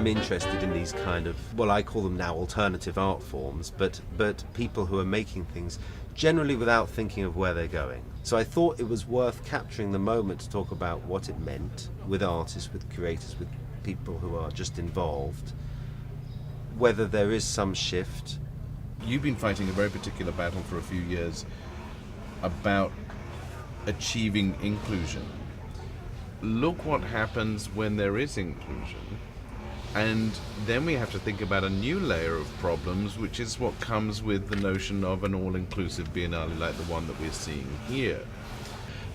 I'm interested in these kind of, well, I call them now alternative art forms, but people who are making things generally without thinking of where they're going. So I thought it was worth capturing the moment to talk about what it meant with artists, with curators, with people who are just involved, whether there is some shift. You've been fighting a very particular battle for a few years about achieving inclusion. Look what happens when there is inclusion. And then we have to think about a new layer of problems, which is what comes with the notion of an all-inclusive biennale like the one that we're seeing here.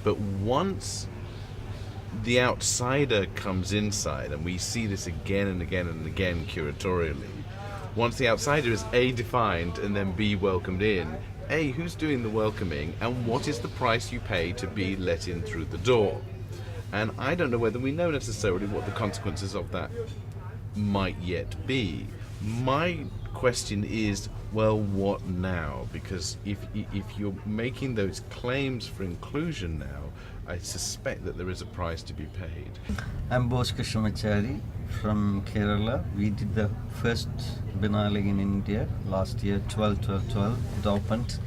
But once the outsider comes inside, and we see this again and again and again curatorially, once the outsider is A, defined, and then B, welcomed in, A, who's doing the welcoming, and what is the price you pay to be let in through the door? And I don't know whether we know necessarily what the consequences of that might yet be. My question is, well, what now? Because if you're making those claims for inclusion now, I suspect that there is a price to be paid. I'm Bose Krishnamachari from Kerala. We did the first Biennale in India last year, 12-12-12. It opened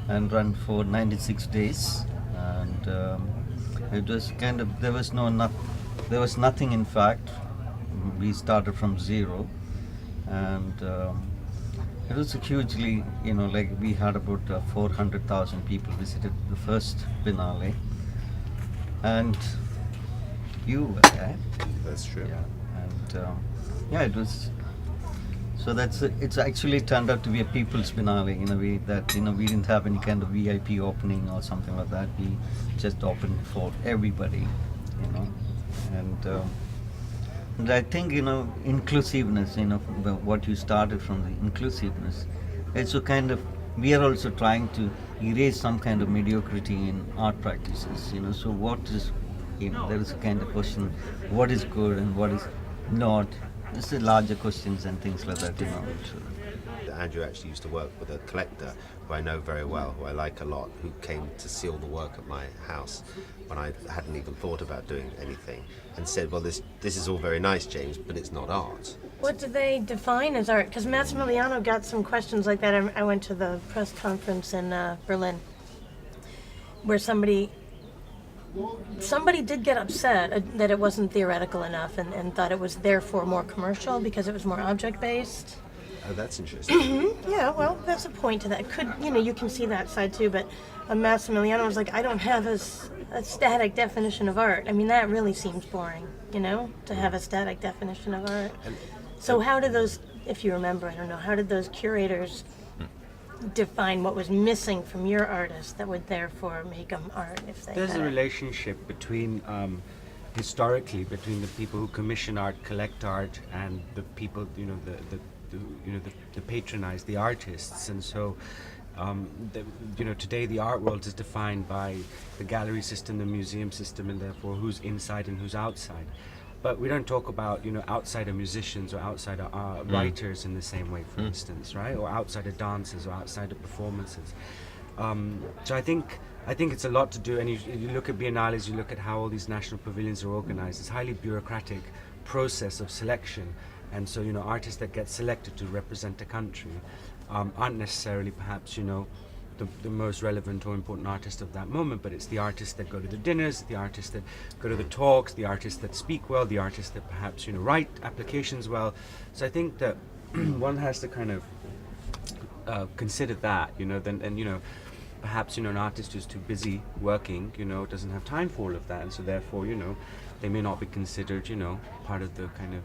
and ran for 96 days. And it was kind of, there was nothing in fact. We started from zero, and it was a hugely, like we had about 400,000 people visited the first Biennale, and you were there. That's true. Yeah, and it was. So it's actually turned out to be a people's Biennale in a way that we didn't have any kind of VIP opening or something like that. We just opened for everybody, and I think inclusiveness, what you started from the inclusiveness, it's a kind of, we are also trying to erase some kind of mediocrity in art practices. So what is, there is a kind of question, what is good and what is not. This is larger questions and things like that. Andrew actually used to work with a collector who I know very well, who I like a lot, who came to see all the work at my house when I hadn't even thought about doing anything, and said, well, this is all very nice, James, but it's not art. What do they define as art? Because Massimiliano got some questions like that. I went to the press conference in Berlin where somebody did get upset that it wasn't theoretical enough and thought it was therefore more commercial because it was more object-based. Oh, that's interesting. Yeah, well, that's a point to that. You can see that side too, but Massimiliano was like, I don't have a static definition of art. I mean, that really seems boring, to have a static definition of art. So how did those, if you remember, I don't know, how did those curators define what was missing from your artist that would therefore make them art if they There's had a it? relationship between, historically, between the people who commission art, collect art, and the people, the patronize the artists. And so, today the art world is defined by the gallery system, the museum system, and therefore who's inside and who's outside. But we don't talk about, outsider musicians or outsider writers in the same way, for instance, right? Or outsider dancers or outsider performances. So I think it's a lot to do, and you look at biennales, you look at how all these national pavilions are organized. It's a highly bureaucratic process of selection. And so, artists that get selected to represent a country aren't necessarily perhaps, the most relevant or important artist of that moment, but it's the artists that go to the dinners, the artists that go to the talks, the artists that speak well, the artists that perhaps, write applications well. So I think that one has to kind of consider that, perhaps, an artist who's too busy working, doesn't have time for all of that, and so therefore, they may not be considered, part of the kind of,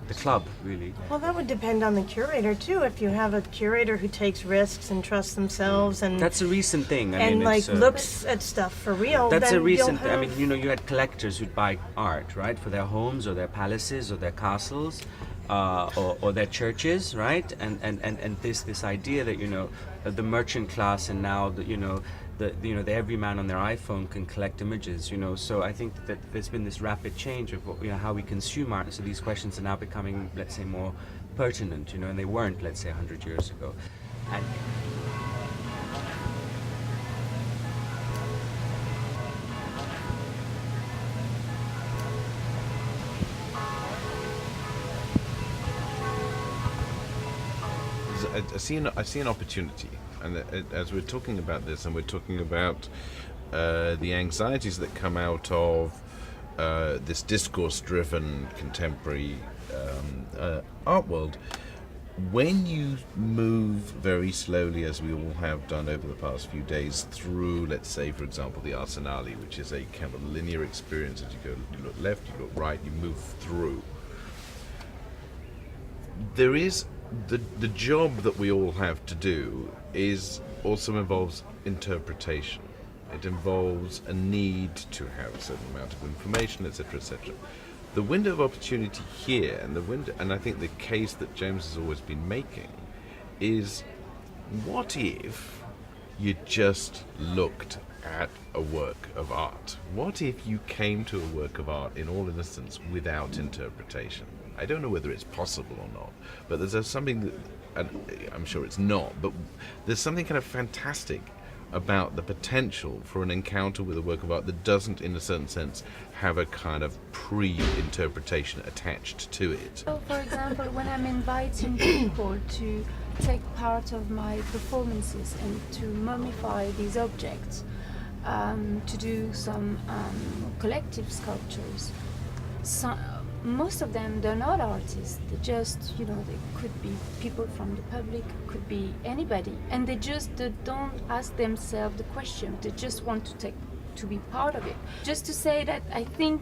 the club, really. Well, that would depend on the curator too. If you have a curator who takes risks and trusts themselves and that's a recent thing. Looks at stuff for real. That's then a recent. you'll have... you had collectors who'd buy art, right, for their homes or their palaces or their castles, or their churches, right? And this idea that the merchant class and now the everyman on their iPhone can collect images, So I think that there's been this rapid change of how we consume art. So these questions are now becoming, let's say, more pertinent, and they weren't, let's say, 100 years ago. And I see an opportunity, and as we're talking about this, and we're talking about the anxieties that come out of this discourse-driven contemporary art world. When you move very slowly, as we all have done over the past few days, through, let's say, for example, the Arsenale, which is a kind of linear experience as you go, you look left, you look right, you move through. There is the job that we all have to do is also involves interpretation. It involves a need to have a certain amount of information, etc., etc. The window of opportunity here, and I think the case that James has always been making, is what if you just looked at a work of art? What if you came to a work of art in all innocence without interpretation? I don't know whether it's possible or not, but there's something that, and I'm sure it's not, but there's something kind of fantastic about the potential for an encounter with a work of art that doesn't, in a certain sense, have a kind of pre-interpretation attached to it. So, for example, when I'm inviting people to take part of my performances and to mummify these objects, to do some collective sculptures, most of them, they're not artists. They just, they could be people from the public, could be anybody, and they don't ask themselves the question. They just want to be part of it. Just to say that I think,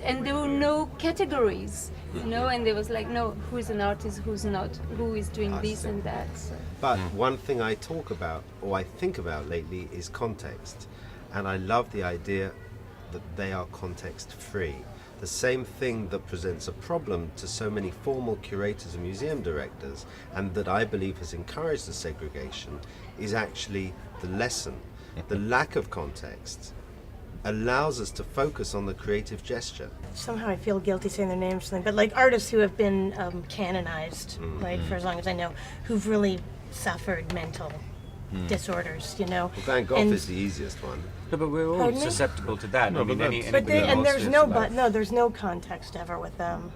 and there were no categories, and there was like, no, who is an artist, who's not, who is doing this and that. So. But one thing I talk about, or I think about lately, is context. And I love the idea that they are context-free. The same thing that presents a problem to so many formal curators and museum directors, and that I believe has encouraged the segregation, is actually the lesson. The lack of context allows us to focus on the creative gesture. Somehow I feel guilty saying their names, or something, but like artists who have been canonized, right, for as long as I know, who've really suffered mental disorders, Well, Van Gogh is the easiest one. No, but we're all Pardon me? susceptible to that. No, I mean, but There's no context ever with them.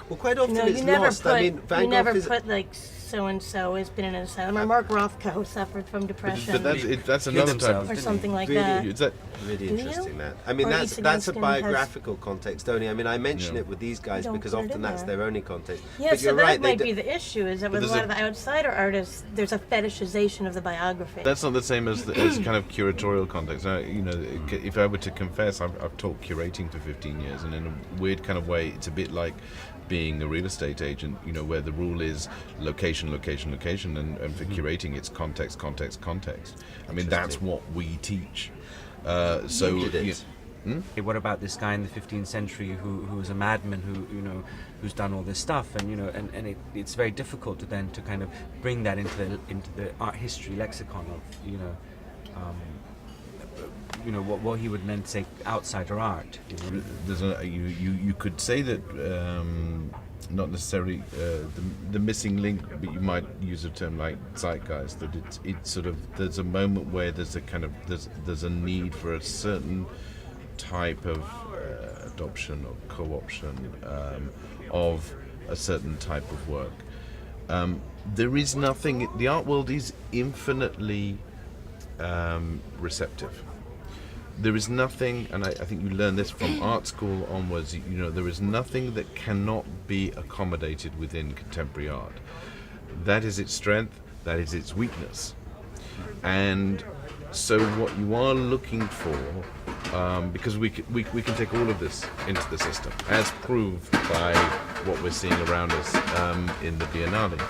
Well, quite often No, it's you never lost. put, I mean, Van you Gogh never is... put like so-and-so has been in an asylum, or Mark Rothko suffered from depression, But that's Killed another themselves, type or something like Really? that. Is that Really Do you? interesting that. I mean, Or that's Lisa a Ganskin has- biographical context only. I mean, I mention Yeah. it with these guys Don't because put it often in that's there. their only context. Yeah, but so you're that right. might be the issue, is that with a there's lot a- of the outsider artists, there's a fetishization of the biography. That's not the same as kind of curatorial context. Now, if I were to confess, I've taught curating for 15 years, and in a weird kind of way, it's a bit like being a real estate agent, where the rule is location, location, location, and for curating, it's context, context, context. I mean, that's what we teach. So, You did it. Hey, what about this guy in the 15th century who was a madman who's done all this stuff, and it's very difficult to kind of bring that into the art history lexicon of what he would then say outsider art. There's you could say that not necessarily the missing link, but you might use a term like zeitgeist. That it's sort of, there's a moment where there's a kind of there's a need for a certain type of adoption or co-option of a certain type of work. There is nothing. The art world is infinitely receptive. There is nothing, and I think you learn this from art school onwards, there is nothing that cannot be accommodated within contemporary art. That is its strength, that is its weakness. And so what you are looking for, because we can take all of this into the system, as proved by what we're seeing around us in the Biennale.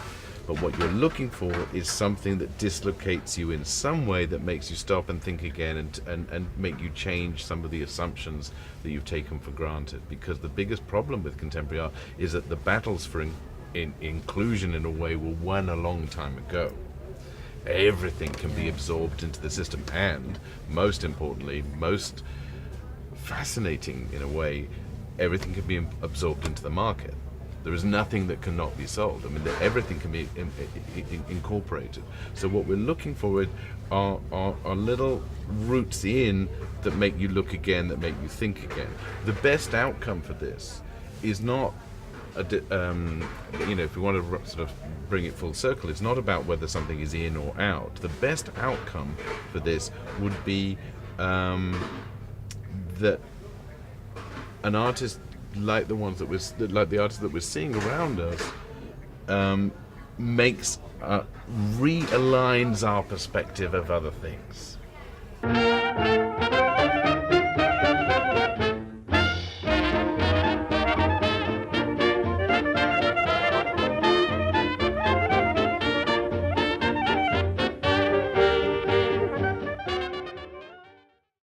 But what you're looking for is something that dislocates you in some way, that makes you stop and think again, and make you change some of the assumptions that you've taken for granted. Because the biggest problem with contemporary art is that the battles for inclusion, in a way, were won a long time ago. Everything can be absorbed into the system, and most importantly, most fascinating in a way, everything can be absorbed into the market. There is nothing that cannot be sold. I mean, everything can be incorporated. So what we're looking for are little roots in that make you look again, that make you think again. The best outcome for this is not if we want to sort of bring it full circle, it's not about whether something is in or out. The best outcome for this would be that an artist like the artist that we're seeing around us realigns our perspective of other things.